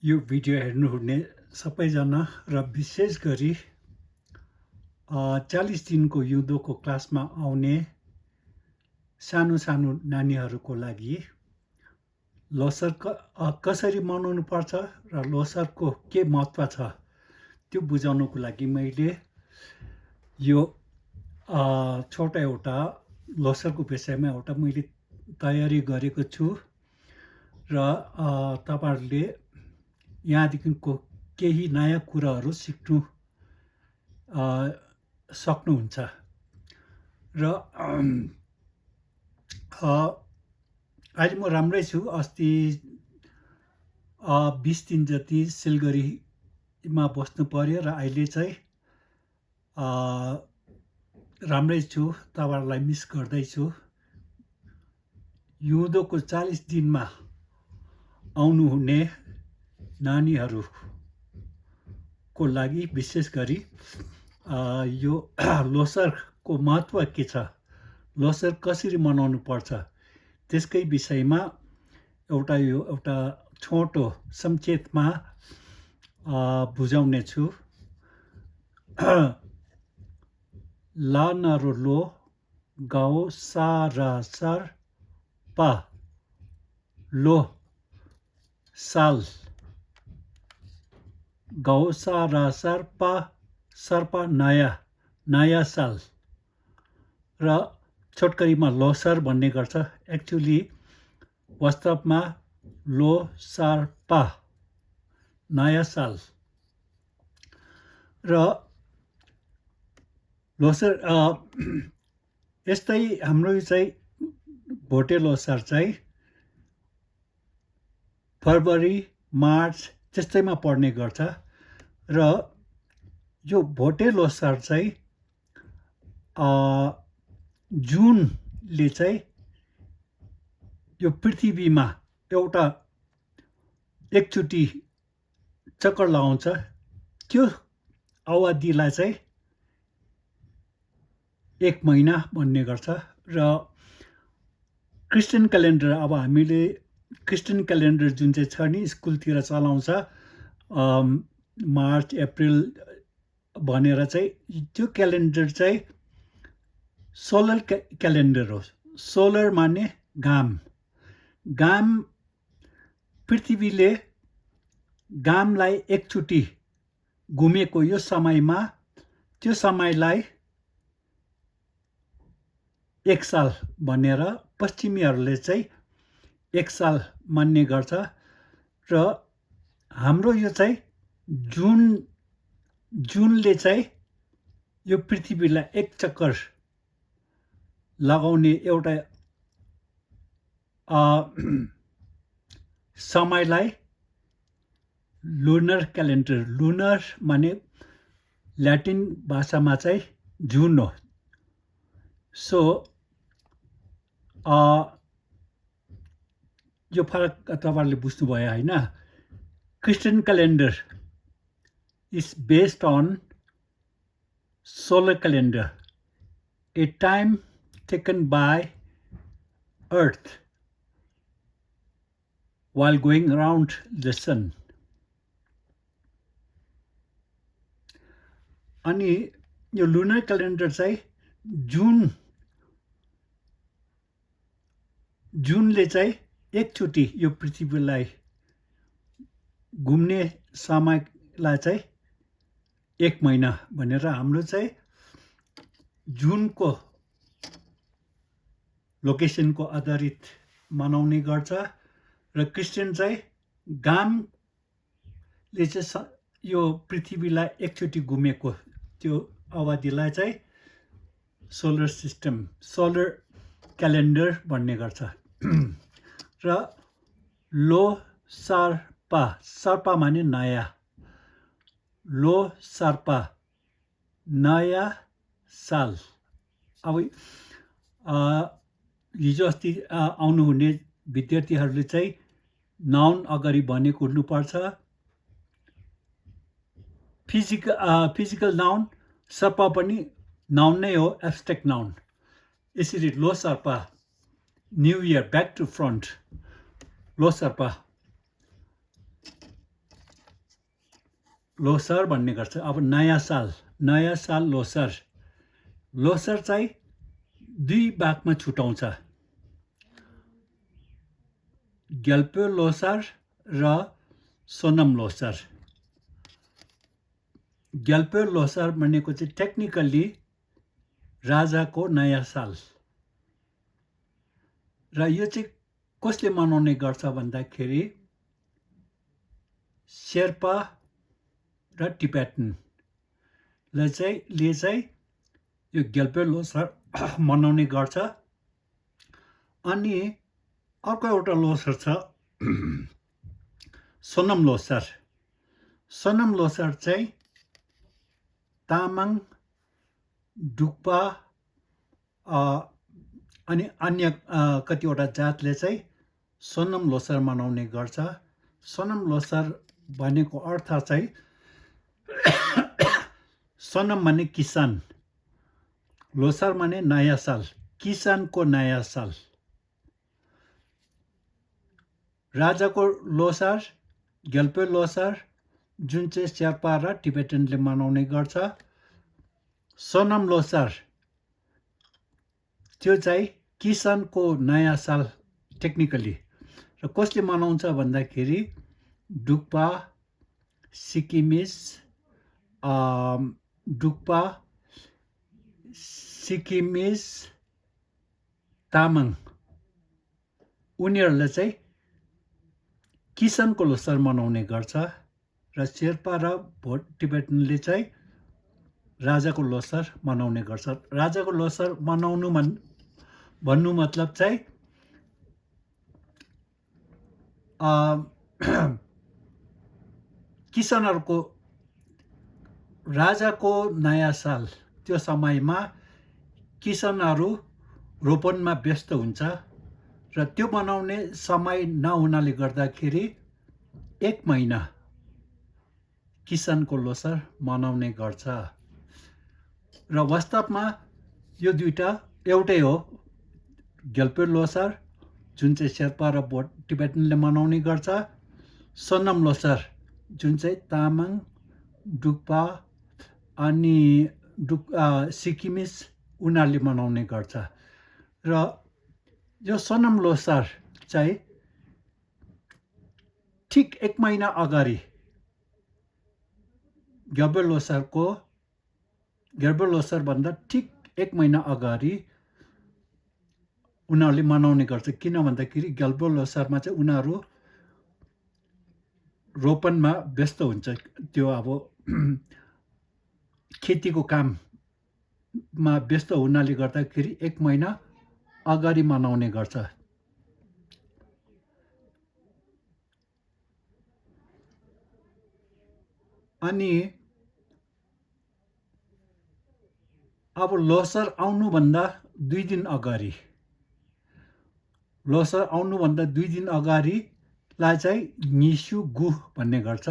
यो भिडियो हेर्नुहुने सबैजना र विशेष गरी 40 दिनको हिउँदोको क्लासमा आउने सानो नानीहरूको लागि लोसर कसरी मनाउनु पर्छ र लोसरको के महत्त्व छ त्यो बुझाउनको लागि मैले यो छोटा एउटा लोसरको विषयमा एउटा मैले तयारी गरेको छु र तपाईँहरूले यहाँदेखिको केही नयाँ कुराहरू सिक्नु सक्नुहुन्छ र अहिले म राम्रै छु। अस्ति 20 दिन जति सिलगढीमा बस्नु पर्यो र अहिले चाहिँ राम्रै छु, तपाईँहरूलाई मिस गर्दैछु। हिउँदोको 40 दिनमा आउनुहुने नानीहरूको लागि विशेष गरी यो लोसरको महत्त्व के छ, लोसर कसरी मनाउनु पर्छ त्यसकै विषयमा एउटा छोटो संक्षेपमा बुझाउने छु। ला नरो लो गाओ सा रा सर पा लो साल गाओ सा रा सर पा सर्पा नयाँ साल र छोटकरीमा लोसर भन्ने गर्छ। एक्चुअली वास्तवमा लोसारपा नयाँ साल र लोसर यस्तै हाम्रो चाहिँ भोटे लोसार चाहिँ फरवरी मार्च त्यस्तैमा पर्ने गर्छ र यो भोटे लोसार चाहिँ जुनले चाहिँ यो पृथ्वीमा एउटा एकचोटि चक्कर लगाउँछ, त्यो अवधिलाई चाहिँ 1 महिना भन्ने गर्छ। र क्रिस्चियन क्यालेन्डर, अब हामीले क्रिस्चियन क्यालेन्डर जुन चाहिँ छ नि स्कुलतिर चलाउँछ मार्च अप्रिल भनेर चाहिँ, त्यो क्यालेन्डर चाहिँ सोलर क्यालेन्डर हो। सोलर माने घाम पृथ्वीले घामलाई एकचोटि घुमेको यो समयमा त्यो समयलाई 1 साल भनेर पश्चिमीहरूले चाहिँ 1 साल मान्ने गर्छ। र हाम्रो यो चाहिँ जुनले चाहिँ यो पृथ्वीलाई एक चक्कर लगाउने एउटा समयलाई लुनर क्यालेन्डर, लुनर माने ल्याटिन भाषामा चाहिँ जुन हो। सो यो फरक तपाईँहरूले बुझ्नुभयो होइन। Christian calendar is based on solar calendar, a time taken by Earth while going around the sun. अनि यो लुनर क्यालेन्डर चाहिँ जुनले चाहिँ एकचोटि यो पृथ्वीलाई घुम्ने समयलाई चाहिँ 1 महिना भनेर हाम्रो चाहिँ जुनको लोकेसनको आधारित मनाउने गर्छ। र क्रिस्चियन चाहिँ घामले चाहिँ यो पृथ्वीलाई एकचोटि घुमेको त्यो अवधिलाई चाहिँ सोलर क्यालेन्डर भन्ने गर्छ। र सर्पा माने नयाँ, लोसारपा नयाँ साल। अब हिजो अस्ति आउनुहुने विद्यार्थीहरूले चाहिँ नाउन अगाडि भनेको हुनुपर्छ। फिजिकल नाउन सर्पा पनि नाउन नै हो, एब्स्ट्र्याक्ट नाउन। यसरी लोसारपा new year back to front लोसारपा लोसर भन्ने गर्छ। अब नयाँ साल लोसर। लोसर चाहिँ 2 भागमा छुटाउँछ। ग्याल्पो लोसार र सोनम लोसार। ग्याल्पो लोसार भनेको चाहिँ टेक्निकल्ली राजाको नयाँ साल र यो चाहिँ कसले मनाउने गर्छ भन्दाखेरि शेर्पा र टिबेटनले चाहिँ यो ग्याल्पो लोसार मनाउने गर्छ। अनि अर्को एउटा लोसार छ सोनम लोसार। सोनम लोसार चाहिँ तामाङ, डुक्पा अनि अन्य कतिवटा जातले चाहिँ सोनम लोसार मनाउने गर्छ। सोनम लोसार भनेको अर्थ चाहिँ सोनम माने किसान, लोसार माने नयाँ साल, किसानको नयाँ साल। राजाको लोसार ग्याल्पो लोसार जुन चाहिँ शेर्पा र टिबेटनले मनाउने गर्छ। सोनम लोसार त्यो चाहिँ किसानको नयाँ साल टेक्निकली। र कसले मनाउँछ भन्दाखेरि डुक्पा, सिक्किमिस, तामाङ, उनीहरूले चाहिँ किसानको लोसार मनाउने गर्छ। र शेर्पा र टिबेटनले चाहिँ राजाको लोसार मनाउने गर्छ। राजाको लोसार मनाउनु भन्नु मतलब चाहिँ किसानहरूको राजाको नयाँ साल त्यो समयमा किसानहरू रोपनमा व्यस्त हुन्छ र त्यो मनाउने समय नहुनाले गर्दाखेरि 1 महिना किसानको लोसार मनाउने गर्छ। र वास्तवमा यो दुईटा एउटै हो। ग्याल्पो लोसार जुन चाहिँ शेर्पा र टिबेटनले मनाउने गर्छ। सोनम लोसार जुन चाहिँ तामाङ, डुक्पा अनि सिक्किमिस उनीहरूले मनाउने गर्छ। र यो सोनम लोसार चाहिँ ठिक 1 महिना अगाडि ग्याल्पो लोसार भन्दा ठिक 1 महिना अगाडि उनीहरूले मनाउने गर्छ। किन भन्दाखेरि ग्याल्पो लोसारमा चाहिँ उनीहरू रोपनमा व्यस्त हुन्छ। त्यो अब खेतीको काममा व्यस्त हुनाले गर्दाखेरि 1 महिना अगाडि मनाउने गर्छ। अनि अब लोसार आउनुभन्दा 2 दिन अगाडि लाई चाहिँ निसु गु भन्ने गर्छ।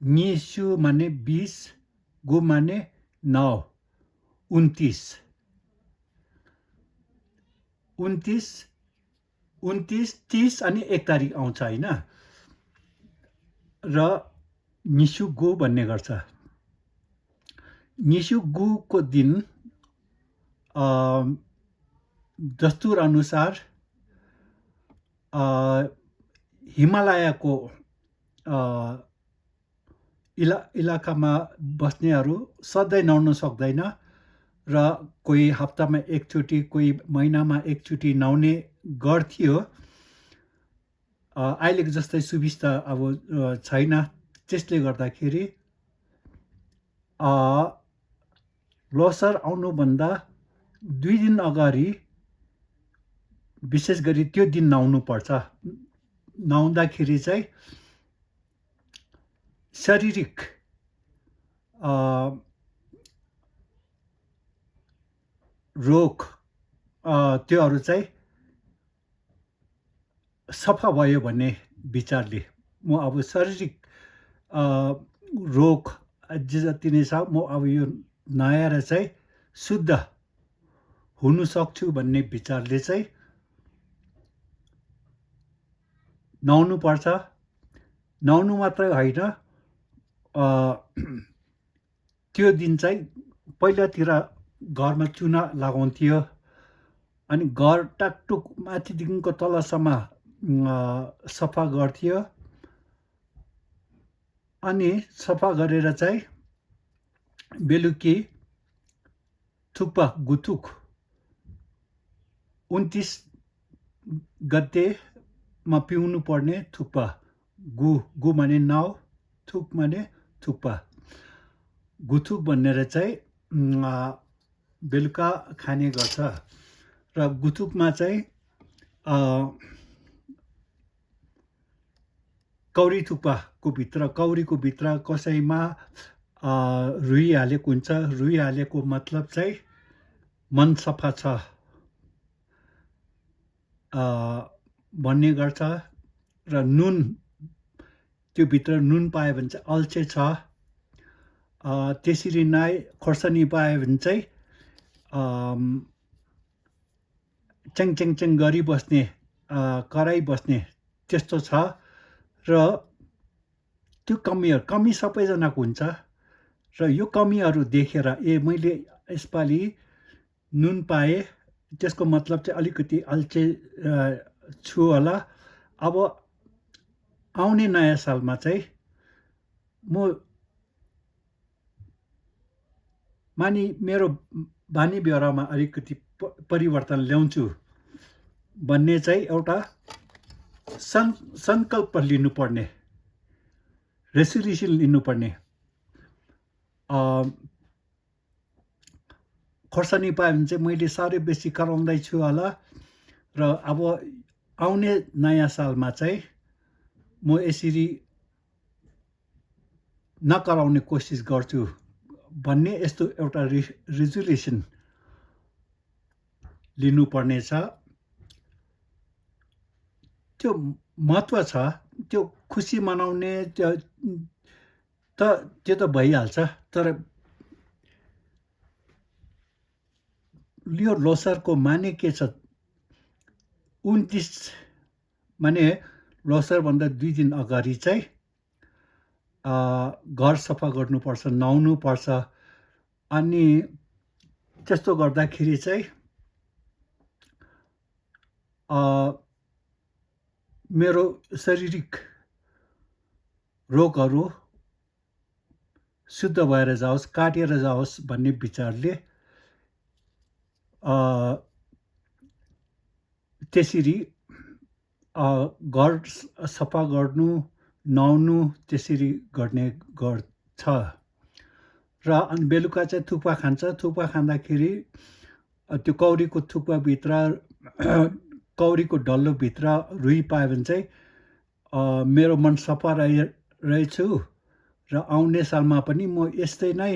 निसु माने 20, गु माने 9, 29, 30 अनि 1 तारिक आउँछ होइन। र निसु गु भन्ने गर्छ। निसु गुको दिन दस्तुर अनुसार हिमालयको इलाकामा बस्नेहरू सधैँ नुहाउन सक्दैन र कोही हप्तामा एकचोटि, कोही महिनामा एकचोटि नुहाउने गर्थ्यो। अहिलेको जस्तै सुविस्ता अब छैन। त्यसले गर्दाखेरि लोसार आउनुभन्दा 2 दिन अगाडि विशेष गरी त्यो दिन नुहाउनु पर्छ। नुहाउँदाखेरि चाहिँ शारीरिक रोग त्योहरू चाहिँ सफा भयो भन्ने विचारले म अब शारीरिक रोग जति नै छ म अब यो नुहाएर चाहिँ शुद्ध हुन सक्छु भन्ने विचारले चाहिँ नुहाउनु पर्छ। नुहाउनु मात्रै होइन, त्यो दिन चाहिँ पहिलातिर घरमा चुना लगाउँथ्यो अनि घर टाकटुक माथिदेखिको तलसम्म सफा गर्थ्यो अनि सफा गरेर चाहिँ बेलुकी थुक्पा गुथुक 29 गतेमा पिउनु पर्ने थुक्पा गु माने नाउ थुक माने थुक्पा गुथुक भनेर चाहिँ बेलुका खाने गर्छ र गुथुकमा चाहिँ कौरी थुक्पाको भित्र कौरीको भित्र कसैमा रुई हालेको हुन्छ रुई हालेको मतलब चाहिँ मन सफा छ भन्ने गर्छ र नुन त्यो भित्र नुन पायो भने चाहिँ अल्छे छ त्यसरी नै खोर्सानी पायो भने चाहिँ च्याङ च्याङ च्याङ गरिबस्ने कराइबस्ने त्यस्तो छ र त्यो कमी सबैजनाको हुन्छ र यो कमीहरू देखेर मैले यसपालि नुन पाएँ त्यसको मतलब चाहिँ अलिकति अल्छे छु होला अब आउने नयाँ सालमा चाहिँ म मेरो बानी बेहोरामा अलिकति परिवर्तन ल्याउँछु भन्ने चाहिँ एउटा सङ्कल्प लिनुपर्ने रेसोल्युसन लिनुपर्ने खोर्सानी पायो भने चाहिँ मैले साह्रै बेसी कराउँदैछु होला र अब आउने नयाँ सालमा चाहिँ म यसरी नकराउने कोसिस गर्छु भन्ने यस्तो एउटा रेजोल्युसन लिनुपर्नेछ त्यो महत्त्व छ त्यो खुसी मनाउने त्यो त भइहाल्छ तर यो लोसारको माने के छ 29 माने लोसारभन्दा 2 दिन अगाडि चाहिँ घर सफा गर्नुपर्छ नुहाउनुपर्छ अनि त्यस्तो गर्दाखेरि चाहिँ मेरो शारीरिक रोगहरू शुद्ध भएर जाओस् काटेर जाओस् भन्ने विचारले त्यसरी घर सफा गर्नु नुहाउनु त्यसरी गर्ने गर्छ र अनि बेलुका चाहिँ थुक्पा खान्छ थुक्पा खाँदाखेरि त्यो कौरीको थुक्पाभित्र कौरीको डल्लोभित्र रुई पायो भने चाहिँ मेरो मन सफा रहेछु र आउने सालमा पनि म यस्तै नै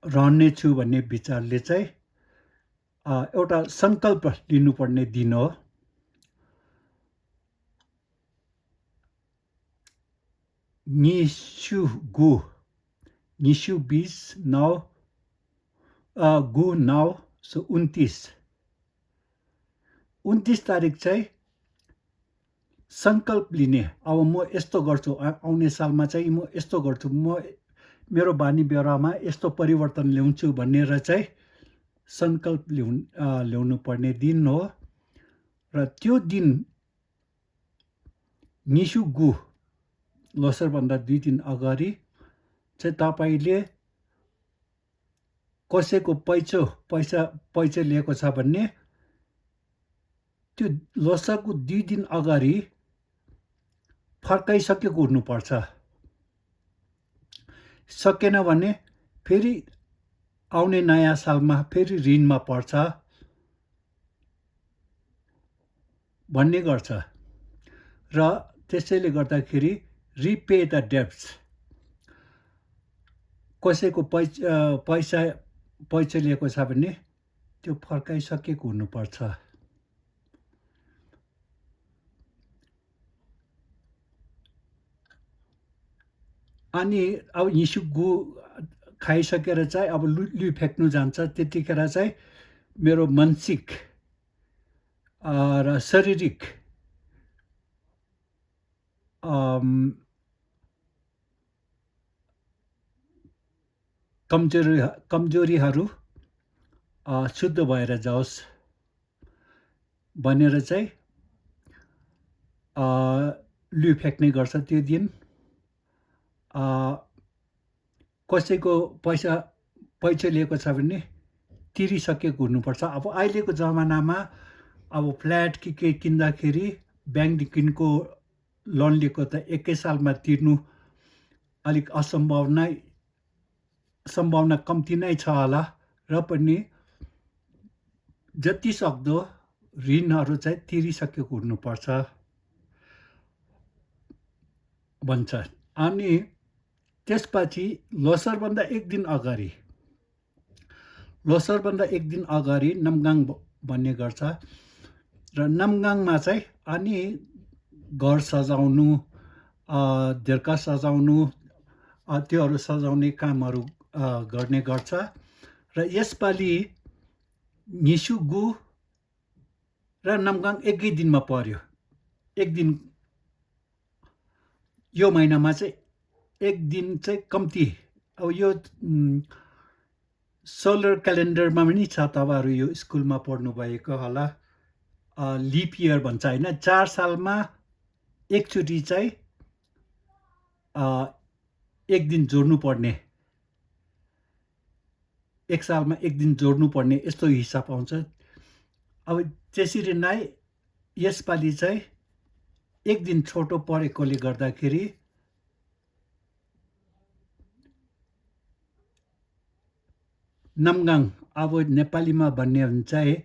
रहनेछु भन्ने विचारले चाहिँ एउटा सङ्कल्प लिनुपर्ने दिन हो निसु 20 9 गु 9 सो 29 तारिक चाहिँ सङ्कल्प लिने अब म यस्तो गर्छु आउने सालमा चाहिँ म यस्तो गर्छु म मेरो बानी बेहोरामा यस्तो परिवर्तन ल्याउँछु भनेर चाहिँ सङ्कल्प ल्याउनु पर्ने दिन हो र त्यो दिन निसु गु लोसारभन्दा 2 दिन अगाडि चाहिँ तपाईँले कसैको पैसा लिएको छ भने त्यो लोसारको 2 दिन अगाडि फर्काइसकेको हुनुपर्छ सकेन भने फेरि आउने नयाँ सालमा फेरि ऋणमा पर्छ भन्ने गर्छ र त्यसैले गर्दाखेरि रिपे द डेब्ट्स कसैको पैसा लिएको छ भने त्यो फर्काइसकेको हुनुपर्छ अनि अब निसु गु खाइसकेर चाहिँ अब लुइ फ्याँक्नु जान्छ त्यतिखेर चाहिँ मेरो मानसिक र शारीरिक कमजोरीहरू शुद्ध भएर जाओस् भनेर चाहिँ लु फ्याँक्ने गर्छ त्यो दिन। कसैको पैसा लिएको छ भने तिरिसकेको हुनुपर्छ। अब अहिलेको जमानामा अब फ्ल्याट कि केही किन्दाखेरि ब्याङ्कदेखिको लोन लिएको त एकै सालमा तिर्नु अलिक सम्भावना कम्ती नै छ होला, र पनि जति सक्दो ऋणहरू चाहिँ तिरिसकेको हुनुपर्छ भन्छ। अनि त्यसपछि लोसरभन्दा एक दिन अगाडि नमगाङ भन्ने गर्छ। र नमगाङमा चाहिँ अनि घर सजाउनु, देर्का सजाउनु, त्योहरू सजाउने कामहरू गर्ने गर्छ। र यसपालि निसुगु र नमगाङ एकै दिनमा पर्यो। एक दिन यो महिनामा चाहिँ एक दिन चाहिँ कम्ती। अब यो सोलर क्यालेन्डरमा पनि छ, तपाईँहरू यो स्कुलमा पढ्नु भएको होला, लिप इयर भन्छ होइन। 4 सालमा एकचोटि चाहिँ एक दिन जोड्नु पर्ने, एक सालमा एक दिन जोड्नु पर्ने, यस्तो हिसाब आउँछ। अब त्यसरी नै यसपालि चाहिँ एक दिन छोटो परेकोले गर्दाखेरि नमगाङ, अब नेपालीमा भन्ने हो भने चाहिँ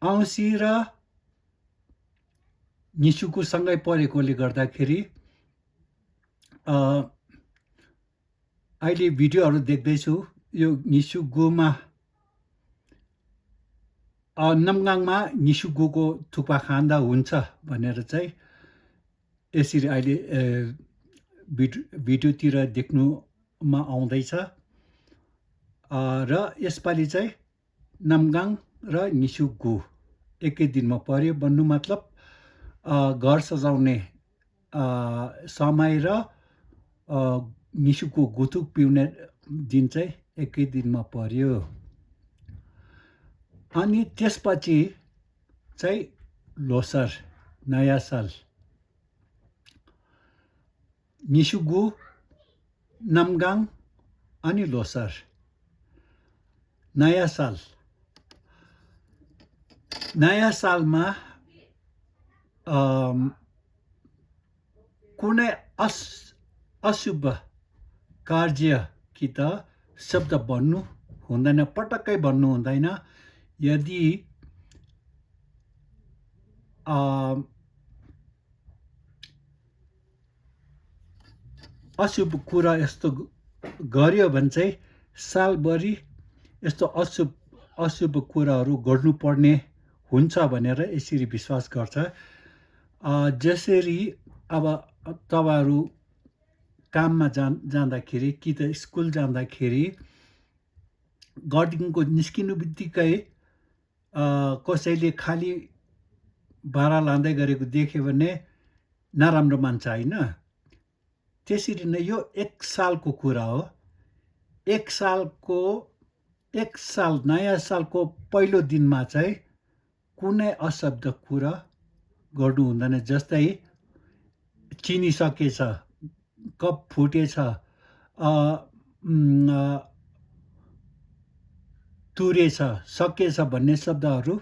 औँसी र निसुगु सँगै परेकोले गर्दाखेरि अहिले भिडियोहरू देख्दैछु। यो निसुगुमा नमगाङमा निसुगुको थुक्पा खाँदा हुन्छ भनेर चाहिँ यसरी अहिले भिडियोतिर देख्नुमा आउँदैछ। र यसपालि चाहिँ नमगाङ र निसुगु एकै दिनमा पर्यो। भन्नु मतलब घर सजाउने समय र निसुगु गुथुक पिउने दिन चाहिँ एकै दिनमा पर्यो। अनि त्यसपछि चाहिँ लोसर, नयाँ साल। निसुगु, नमगाङ अनि लोसर, नयाँ साल। नयाँ सालमा कुनै अशुभ कार्य कि त शब्द भन्नु हुँदैन, पटक्कै भन्नु हुँदैन। यदि अशुभ कुरा यस्तो गर्यो भने चाहिँ सालभरि यस्तो अशुभ कुराहरू गर्नुपर्ने हुन्छ भनेर यसरी विश्वास गर्छ। जसरी अब तपाईँहरू काममा जाँदाखेरि कि त स्कुल जाँदाखेरि घरदेखिको निस्किनु बित्तिकै कसैले खाली भाडा लाँदै गरेको देख्यो भने नराम्रो मान्छ होइन। त्यसरी नै यो एक सालको कुरा हो। एक साल नयाँ सालको पहिलो दिनमा चाहिँ कुनै अशब्द कुरा गर्नु हुँदैन। जस्तै चिनिसकेछ, कप फुटेछ, तुरेछ, सकेछ भन्ने शब्दहरू,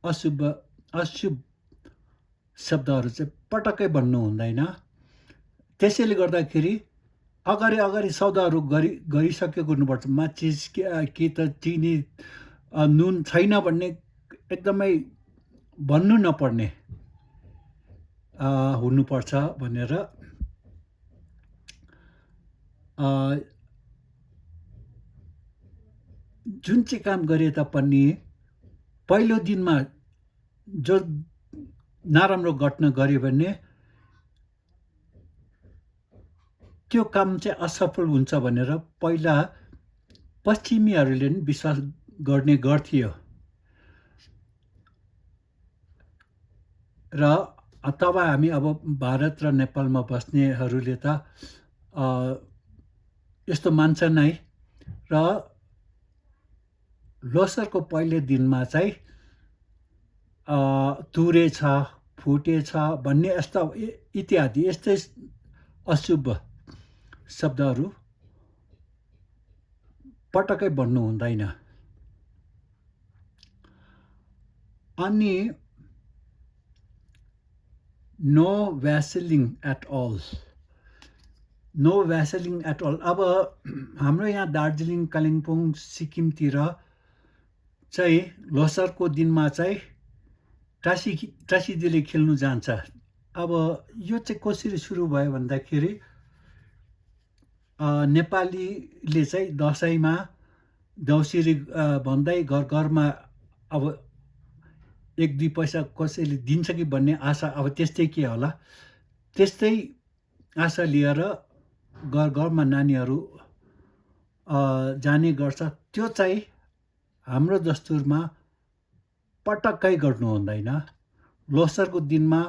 अशुभ शब्दहरू चाहिँ पटक्कै भन्नु हुँदैन। त्यसैले गर्दाखेरि अगाडि सौदाहरू गरिसकेको हुनुपर्छ। माचिस कि त चिनी, नुन छैन भन्ने एकदमै भन्नु नपर्ने हुनुपर्छ भनेर जुन चाहिँ काम गरे तापनि पहिलो दिनमा जो नराम्रो घटना गर्यो भने त्यो काम चाहिँ असफल हुन्छ भनेर पहिला पश्चिमीहरूले पनि विश्वास गर्ने गर्थ्यो। र तब हामी अब भारत र नेपालमा बस्नेहरूले त यस्तो मान्छन् है। र लोसरको पहिलो दिनमा चाहिँ तुरे छ, फुटे छ भन्ने यस्ता इत्यादि यस्तै अशुभ शब्दहरू पटक्कै भन्नु हुँदैन। अनि no vacillating at all, no vacillating at all. अब हाम्रो यहाँ दार्जिलिङ, कालिम्पोङ, सिक्किमतिर चाहिँ लोसरको दिनमा चाहिँ टाँसीदिले खेल्नु जान्छ। अब यो चाहिँ कसरी सुरु भयो भन्दाखेरि नेपालीले चाहिँ दसैँमा देउसिरी भन्दै घर घरमा अब 1-2 पैसा कसैले दिन्छ कि भन्ने आशा, अब त्यस्तै के होला, त्यस्तै आशा लिएर घर घरमा नानीहरू जाने गर्छ। त्यो चाहिँ हाम्रो दस्तुरमा पटक्कै गर्नु हुँदैन। लोसरको दिनमा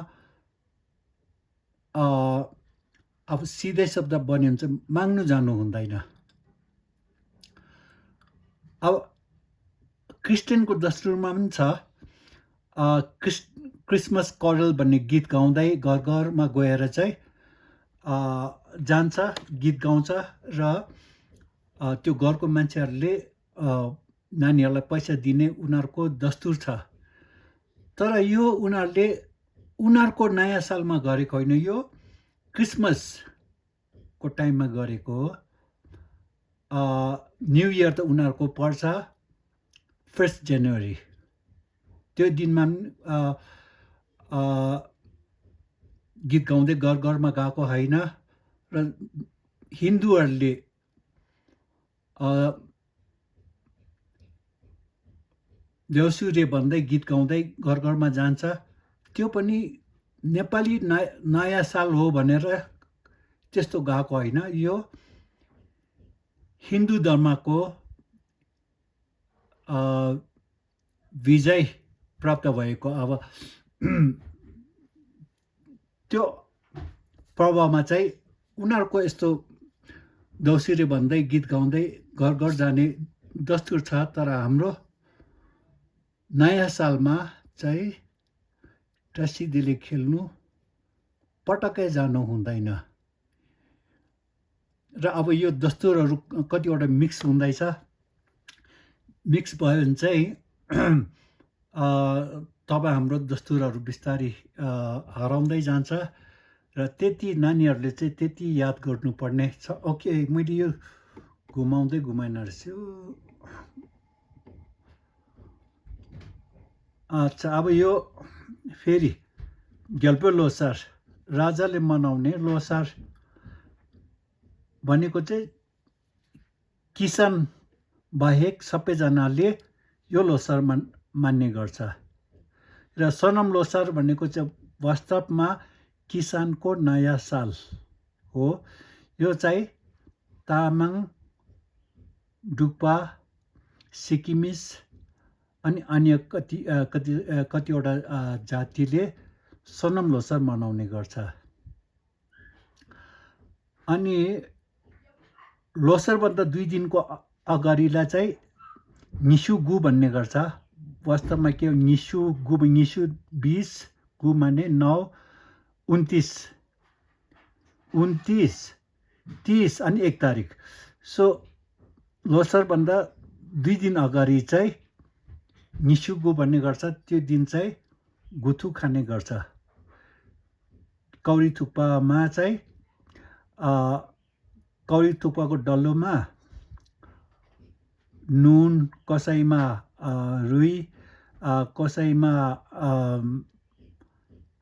अब सिधै शब्द बन्यो भने चाहिँ माग्नु जानु हुँदैन। अब क्रिस्चियनको दस्तुरमा पनि छ, क्रिसमस करल भन्ने गीत गाउँदै घर घरमा गएर चाहिँ जान्छ, गीत गाउँछ र त्यो घरको मान्छेहरूले नानीहरूलाई पैसा दिने उनीहरूको दस्तुर छ। तर यो उनीहरूले उनीहरूको नयाँ सालमा गरेको होइन, यो क्रिसमसको टाइममा गरेको हो। न्यु इयर त उनीहरूको पर्छ 1 जनवरी। त्यो दिनमा गीत गाउँदै घर घरमा गएको होइन। र हिन्दूहरूले देउसुरे भन्दै गीत गाउँदै घर घरमा जान्छ। त्यो पनि नेपाली नयाँ साल हो भनेर त्यस्तो गएको होइन। यो हिन्दू धर्मको विजय प्राप्त भएको अब त्यो पर्वमा चाहिँ उनीहरूको यस्तो देउसिरे भन्दै गीत गाउँदै घर घर जाने दस्तुर छ। तर हाम्रो नयाँ सालमा चाहिँ टाँसीदिले खेल्नु पटक्कै जानु हुँदैन। र अब यो दस्तुरहरू कतिवटा मिक्स हुँदैछ। मिक्स भयो भने चाहिँ तब हाम्रो दस्तुरहरू बिस्तारै हराउँदै जान्छ। र त्यति नानीहरूले चाहिँ त्यति याद गर्नुपर्ने छ। ओके, मैले यो घुमाउँदै घुमाइन रहेछु। अच्छा, अब यो फेरि गेल्पो लोसार, राजाले मनाउने लोसार भनेको चाहिँ किसान बाहेक सबैजनाले यो लोसार मान्ने गर्छ। र सनम लोसार भनेको चाहिँ वास्तवमा किसानको नयाँ साल हो। यो चाहिँ तामाङ, डुक्पा, सिक्किमिस अनि अन्य कतिवटा जातिले सनम लोसार मनाउने गर्छ। अनि लोसारभन्दा 2 दिनको अगाडिलाई चाहिँ निसुगु भन्ने गर्छ। वास्तवमा के हो, निसुगु, निसु 20, गु माने 9, 29, 30 अनि 1 तारिक। सो लोसारभन्दा 2 दिन अगाडि चाहिँ निसुगु भन्ने गर्छ। त्यो दिन चाहिँ गुथु खाने गर्छ। कौरी थुक्पामा चाहिँ कौरी थुक्पाको डल्लोमा नुन, कसैमा रुई, कसैमा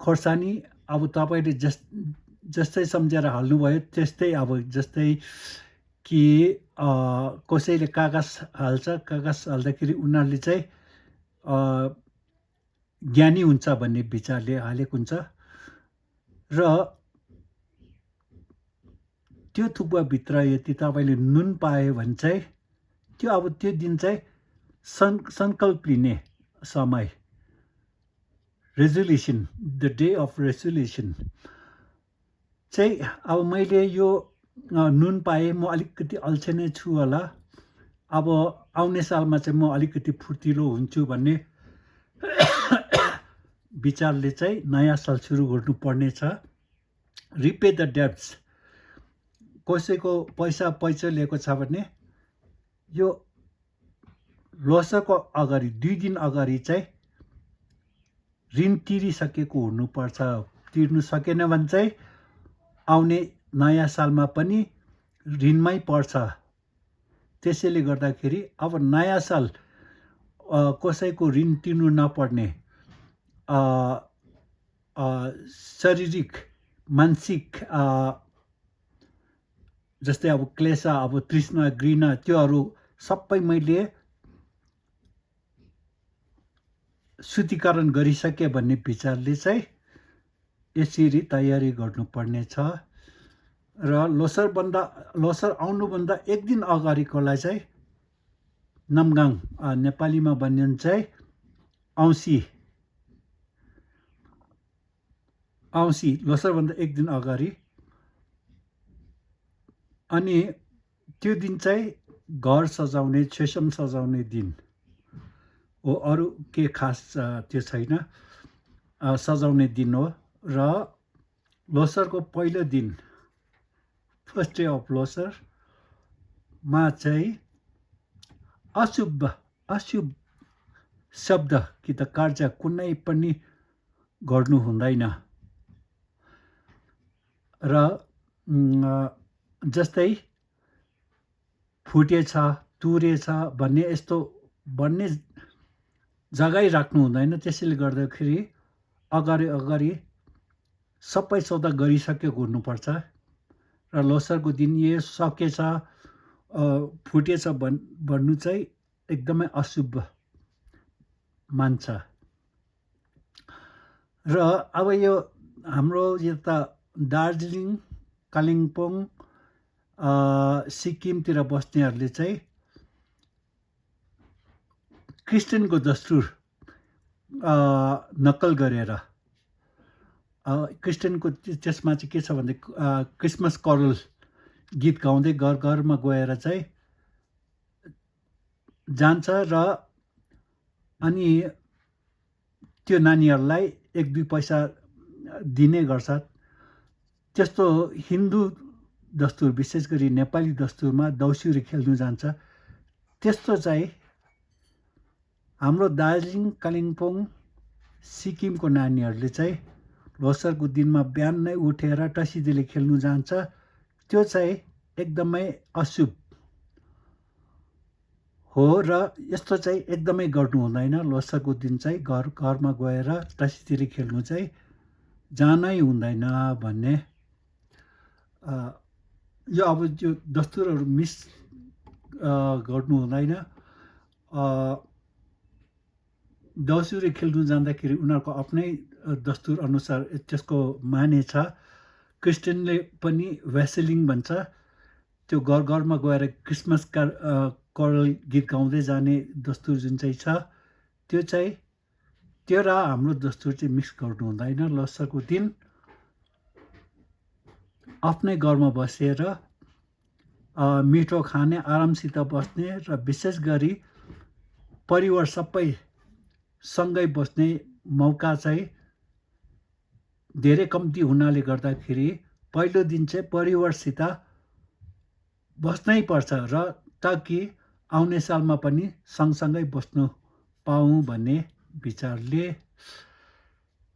खोर्सानी, अब तपाईँले जस्तै सम्झेर हाल्नुभयो त्यस्तै। अब जस्तै कि कसैले कागज हाल्छ, कागज हाल्दाखेरि उनीहरूले चाहिँ ज्ञानी हुन्छ भन्ने विचारले हालेको हुन्छ। र त्यो थुक्पाभित्र यदि तपाईँले नुन पायो भने चाहिँ त्यो अब त्यो दिन चाहिँ सङ्कल्प लिने समय, resolution, the day of resolution चाहिँ। अब मैले यो नुन पाएँ म अलिकति अल्छे नै छु होला, अब आउने सालमा चाहिँ म अलिकति फुर्तिलो हुन्छु भन्ने विचारले चाहिँ नयाँ साल सुरु गर्नुपर्ने छ। Repay the debts. कसैको पैसा पैँचो लिएको छ भने यो लोसरको अगाडि 2 दिन अगाडि चाहिँ ऋण तिरिसकेको हुनुपर्छ। तिर्नु सकेन भने चाहिँ आउने नयाँ सालमा पनि ऋणमै पर्छ। त्यसैले गर्दाखेरि अब नयाँ साल कसैको ऋण तिर्नु नपर्ने, शारीरिक मानसिक जस्तै अब क्लेश, अब तृष्णा घृणा त्योहरू सबै मैले शुद्धिकरण गरिसके भन्ने विचारले चाहिँ यसरी तयारी गर्नुपर्ने छ। र लोसर आउनुभन्दा 1 दिन अगाडिकोलाई चाहिँ नमगाङ, नेपालीमा भनिन्छ चाहिँ औँसी लोसरभन्दा 1 दिन अगाडि। अनि त्यो दिन चाहिँ घर सजाउने, छेसम सजाउने दिन हो, अरू के खास त्यो छैन, सजाउने दिन हो। र लोसरको पहिलो दिन, फर्स्ट डे अफ लोसरमा चाहिँ अशुभ शब्द कि त कार्य कुनै पनि गर्नु हुँदैन। र जस्तै फुटेछ तुरेछ भन्ने यस्तो भन्ने जग्गै राख्नु हुँदैन। त्यसैले गर्दाखेरि अगाडि सबै सौदा गरिसकेको हुनुपर्छ। र लोसरको दिन यो सकेछ फुटेछ भन्नु चाहिँ एकदमै अशुभ मान्छ। र अब यो हाम्रो यता दार्जिलिङ, कालिम्पोङ, सिक्किमतिर बस्नेहरूले चाहिँ क्रिस्चियनको दस्तुर नक्कल गरेर, क्रिस्चियनको त्यसमा चाहिँ के छ भने क्रिसमस करल गीत गाउँदै घर घरमा गएर चाहिँ जान्छ र अनि त्यो नानीहरूलाई 1-2 पैसा दिने गर्छ। त्यस्तो हिन्दू दस्तुर, विशेष गरी नेपाली दस्तुरमा देउसुरे खेल्नु जान्छ। त्यस्तो चाहिँ हाम्रो दार्जिलिङ, कालिम्पोङ, सिक्किमको नानीहरूले चाहिँ लोसरको दिनमा बिहान नै उठेर टसीदिले खेल्नु जान्छ। त्यो चाहिँ एकदमै अशुभ हो र यस्तो चाहिँ एकदमै गर्नु हुँदैन। लोसरको दिन चाहिँ घरमा गएर टसीदिले खेल्नु चाहिँ जानै हुँदैन भन्ने, यो अब त्यो दस्तुरहरू मिस गर्नु हुँदैन। देउसुरे खेल्नु जाँदाखेरि उनीहरूको आफ्नै दस्तुर अनुसार त्यसको माने छ। क्रिस्चियनले पनि वेसेलिङ भन्छ, त्यो घर घरमा गएर क्रिसमस करल गीत गाउँदै जाने दस्तुर जुन चाहिँ छ, त्यो र हाम्रो दस्तुर चाहिँ मिक्स गर्नु हुँदैन। लोसरको दिन आफ्नै घरमा बसेर मिठो खाने, आरामसित बस्ने र विशेष गरी परिवार सबै सँगै बस्ने मौका चाहिँ धेरै कम्ती हुनाले गर्दाखेरि पहिलो दिन चाहिँ परिवारसित बस्नै पर्छ र ताकि आउने सालमा पनि सँगसँगै बस्नु पाऊँ भन्ने विचारले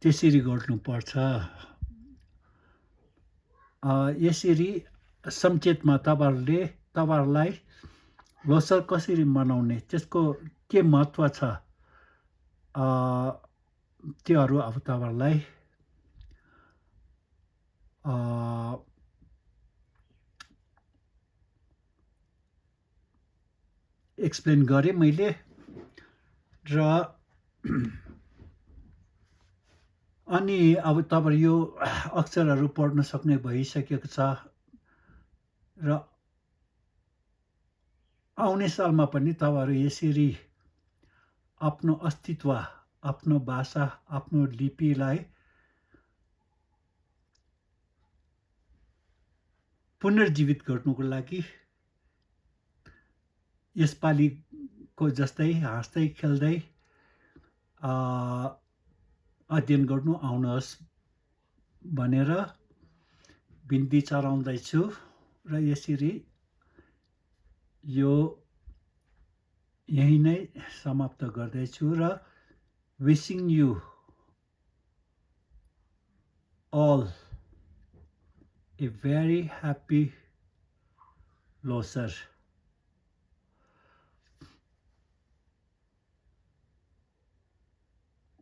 त्यसरी गर्नुपर्छ। यसरी संक्षेपमा तपाईँहरूलाई लोसर कसरी मनाउने, त्यसको के महत्त्व छ, त्योहरू अब तपाईँहरूलाई एक्सप्लेन गरेँ मैले। र अनि अब तपाईँ यो अक्षरहरू पढ्न सक्ने भइसकेको छ र आउने सालमा पनि तपाईँहरू यसरी आफ्नो अस्तित्व, आफ्नो भाषा, आफ्नो लिपिलाई पुनर्जीवित गर्नुको लागि यसपालिको जस्तै हाँस्दै खेल्दै अध्ययन गर्नु आउनुहोस् भनेर बिन्ती चढाउँदैछु र यसरी यो यही नै समाप्त गर्दैछु र विशिङ you all a very happy Losar.